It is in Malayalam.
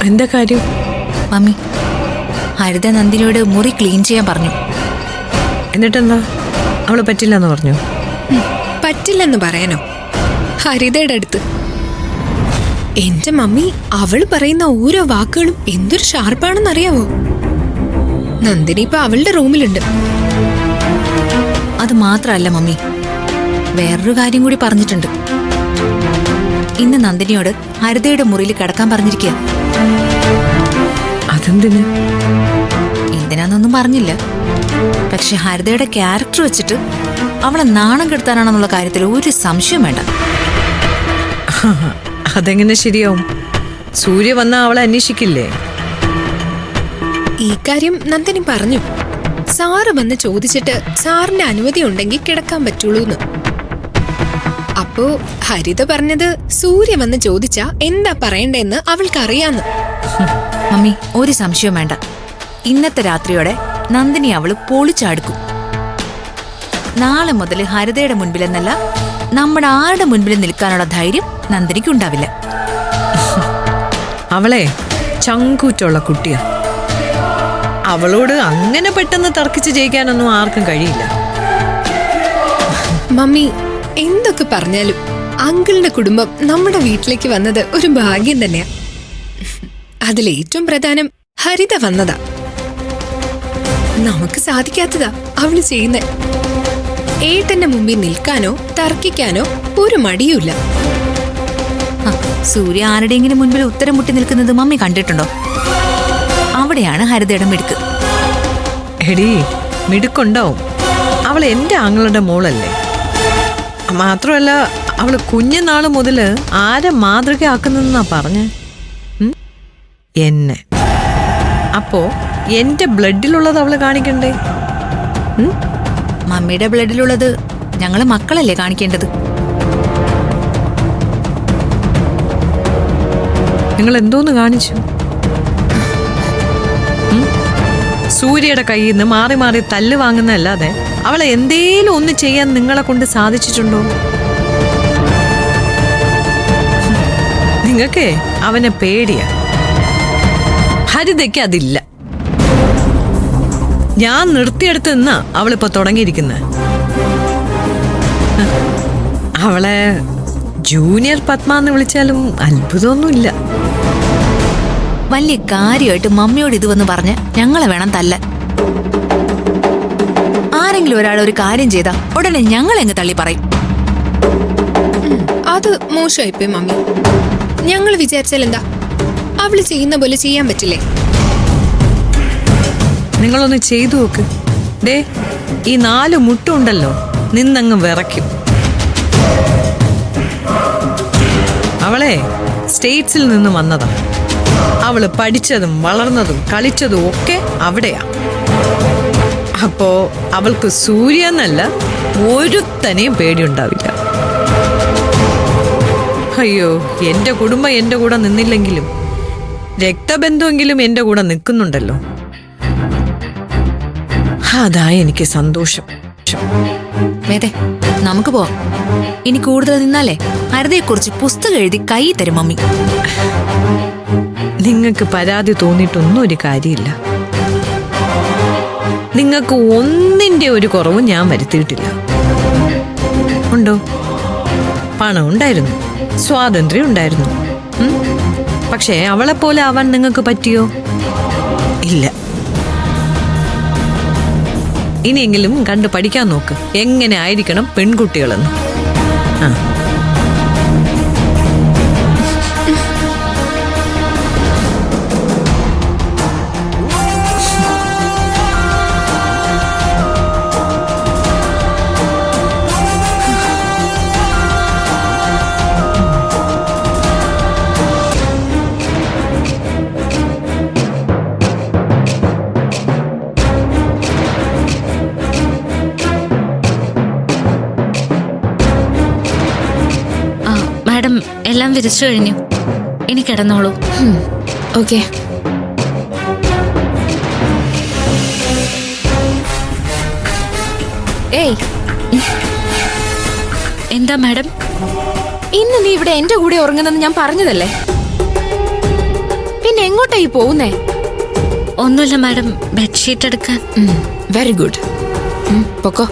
എന്താ കാര്യം? മമ്മി, ഹരിത നന്ദിനിയോട് മുറി ക്ലീൻ ചെയ്യാൻ പറഞ്ഞു. എന്നിട്ടെന്താ, അവള് പറ്റില്ലെന്ന് പറഞ്ഞു? പറ്റില്ലെന്ന് പറയാനോ? ഹരിതയുടെ അടുത്ത് എന്റെ മമ്മി അവള് പറയുന്ന ഓരോ വാക്കുകളും എന്തൊരു ഷാർപ്പാണെന്നറിയാവോ? നന്ദിനി ഇപ്പൊ അവളുടെ റൂമിലുണ്ട്. അത് മാത്രമല്ല മമ്മി, വേറൊരു കാര്യം കൂടി പറഞ്ഞിട്ടുണ്ട്. ഇന്ന് നന്ദിനിയോട് ഹരിതയുടെ മുറിയിൽ കിടക്കാൻ പറഞ്ഞിരിക്കുക. അതെന്തിന്? എന്തിനാന്നൊന്നും പറഞ്ഞില്ല. പക്ഷെ ഹരിതയുടെ ക്യാരക്ടർ വെച്ചിട്ട് അവളെ നാണം കെടുത്താനാണെന്നുള്ള കാര്യത്തിൽ ഒരു സംശയം വേണ്ട. അതെങ്ങനെ ശരിയാവും? സൂര്യ വന്നാ അവളെ അന്വേഷിക്കില്ലേ? ഈ കാര്യം നന്ദിനി പറഞ്ഞു. സാറ് വന്ന് ചോദിച്ചിട്ട് സാറിന്റെ അനുമതി ഉണ്ടെങ്കിൽ കിടക്കാൻ പറ്റുള്ളൂന്ന്. അപ്പോ ഹരിത പറഞ്ഞത് സൂര്യ വന്ന് ചോദിച്ചാ എന്താ പറയണ്ടെന്ന് അവൾക്കറിയാന്ന്. മമ്മി, ഒരു സംശയം വേണ്ട. ഇന്നത്തെ രാത്രിയോടെ നന്ദിനി അവള് പൊളിച്ചടുക്കും. നാളെ മുതൽ ഹരിതയുടെ മുൻപിലെന്നല്ല, നമ്മുടെ ആരുടെ മുൻപിൽ നിൽക്കാനുള്ള ധൈര്യം നന്ദിനിക്ക് ഉണ്ടാവില്ല. അവളെ ചങ്കൂറ്റുള്ള കുട്ടിയാ. അവളോട് അങ്ങനെ പെട്ടെന്ന് തർക്കിച്ച് ജയിക്കാനൊന്നും ആർക്കും കഴിയില്ല. മമ്മി, എന്തൊക്കെ പറഞ്ഞാലും അങ്കിളിന്റെ കുടുംബം നമ്മുടെ വീട്ടിലേക്ക് വന്നത് ഒരു ഭാഗ്യം തന്നെയാ. അതിലേറ്റവും പ്രധാനം ഹരിത വന്നതാ. നമുക്ക് സാധിക്കാത്തതാ അവള് ചെയ്യുന്നേ. ഏട്ടന്റെ മുമ്പിൽ നിൽക്കാനോ തർക്കിക്കാനോ ഒരു മടിയുമില്ല. സൂര്യ ആരുടെയെങ്കിലും മുൻപിൽ ഉത്തരം മുട്ടി നിൽക്കുന്നത് മമ്മി കണ്ടിട്ടുണ്ടോ? അവിടെയാണ് ഹരിതയുടെ മിടുക്ക്. എടീ, മിടുക്കുണ്ടാവും. അവൾ എന്റെ ആങ്ങളുടെ മോളല്ലേ. മാത്രമല്ല, അവള് കുഞ്ഞുനാള് മുതല് ആരെ മാതൃകയാക്കുന്നെന്നാ പറഞ്ഞേ? എന്നെ. അപ്പോ എന്റെ ബ്ലഡിലുള്ളത് അവള് കാണിക്കണ്ടേ? മമ്മിയുടെ ബ്ലഡിലുള്ളത് ഞങ്ങള് മക്കളല്ലേ കാണിക്കേണ്ടത്? നിങ്ങൾ എന്തോന്ന് കാണിച്ചു? സൂര്യയുടെ കയ്യിൽ നിന്ന് മാറി മാറി തല്ല് വാങ്ങുന്നതല്ലാതെ അവളെ എന്തേലും ഒന്ന് ചെയ്യാൻ നിങ്ങളെ കൊണ്ട് സാധിച്ചിട്ടുണ്ടോ? നിങ്ങൾക്കേ അവനെ പേടിയാ. ഹരിതയ്ക്ക് അതില്ല. ഞാൻ നിർത്തിയെടുത്ത് നിന്നാ അവളിപ്പോ തുടങ്ങിയിരിക്കുന്നത്. അവളെ ജൂനിയർ പത്മ എന്ന് വിളിച്ചാലും അത്ഭുതമൊന്നുമില്ല. വലിയ കാര്യമായിട്ട് മമ്മിയോട് ഇത് വന്ന് പറഞ്ഞ് ഞങ്ങളെ വേണം തല്ലാൻ. ആരെങ്കിലും ഒരാൾ ഒരു കാര്യം ചെയ്താ ഉടനെ ഞങ്ങളെങ്ങ് തള്ളി പറയും. അത് മോശമായിപ്പോയി മമ്മി. ഞങ്ങൾ വിചാരിച്ചാൽ എന്താ, അവള് ചെയ്യുന്ന പോലെ ചെയ്യാൻ പറ്റില്ലേ? നിങ്ങളൊന്ന് ചെയ്തു നോക്ക്. ദേ, ഈ 4 മുട്ടുണ്ടല്ലോ, നിന്നങ്ങ് വിറയ്ക്കും. അവളെ സ്റ്റേറ്റ്സിൽ നിന്ന് വന്നതാ. അവള് പഠിച്ചതും വളർന്നതും കളിച്ചതും ഒക്കെ അവിടെയാ. അപ്പോ അവൾക്ക് സൂര്യ എന്നല്ല ഒരുത്തനെയും പേടിയുണ്ടാവില്ല. അയ്യോ, എന്റെ കുടുംബം എന്റെ കൂടെ നിന്നില്ലെങ്കിലും രക്തബന്ധമെങ്കിലും എന്റെ കൂടെ നിൽക്കുന്നുണ്ടല്ലോ. അതാ എനിക്ക് സന്തോഷം. വേദേ, നമുക്ക് പോവാം. ഇനി കൂടുതൽ നിന്നാലേ ഹരിതയെക്കുറിച്ച് പുസ്തകം എഴുതി കൈ തരും മമ്മി. നിങ്ങൾക്ക് പരാതി തോന്നിയിട്ടൊന്നും ഒരു കാര്യമില്ല. നിങ്ങൾക്ക് ഒന്നിന്റെ ഒരു കുറവും ഞാൻ വരുത്തിയിട്ടില്ല. ഉണ്ടോ? പണം ഉണ്ടായിരുന്നു, സ്വാതന്ത്ര്യം ഉണ്ടായിരുന്നു. പക്ഷേ അവളെപ്പോലെ ആവാൻ നിങ്ങൾക്ക് പറ്റിയോ? ഇല്ല. ഇനിയെങ്കിലും കണ്ട് പഠിക്കാൻ നോക്ക്, എങ്ങനെ ആയിരിക്കണം പെൺകുട്ടികളെന്ന്. മാഡം, എല്ലാം വിരിച്ചു കഴിഞ്ഞു. ഇനി കിടന്നോളൂ. ഓക്കെ. ഏയ്, എന്താ മാഡം? ഇന്ന് നീ ഇവിടെ എന്റെ കൂടെ ഉറങ്ങുന്നെന്ന് ഞാൻ പറഞ്ഞതല്ലേ? പിന്നെ പിന്നെ എങ്ങോട്ടായി പോകുന്നേ? ഒന്നുമില്ല മാഡം, ബെഡ്ഷീറ്റ് എടുക്കാൻ. Very good. പൊക്കോ.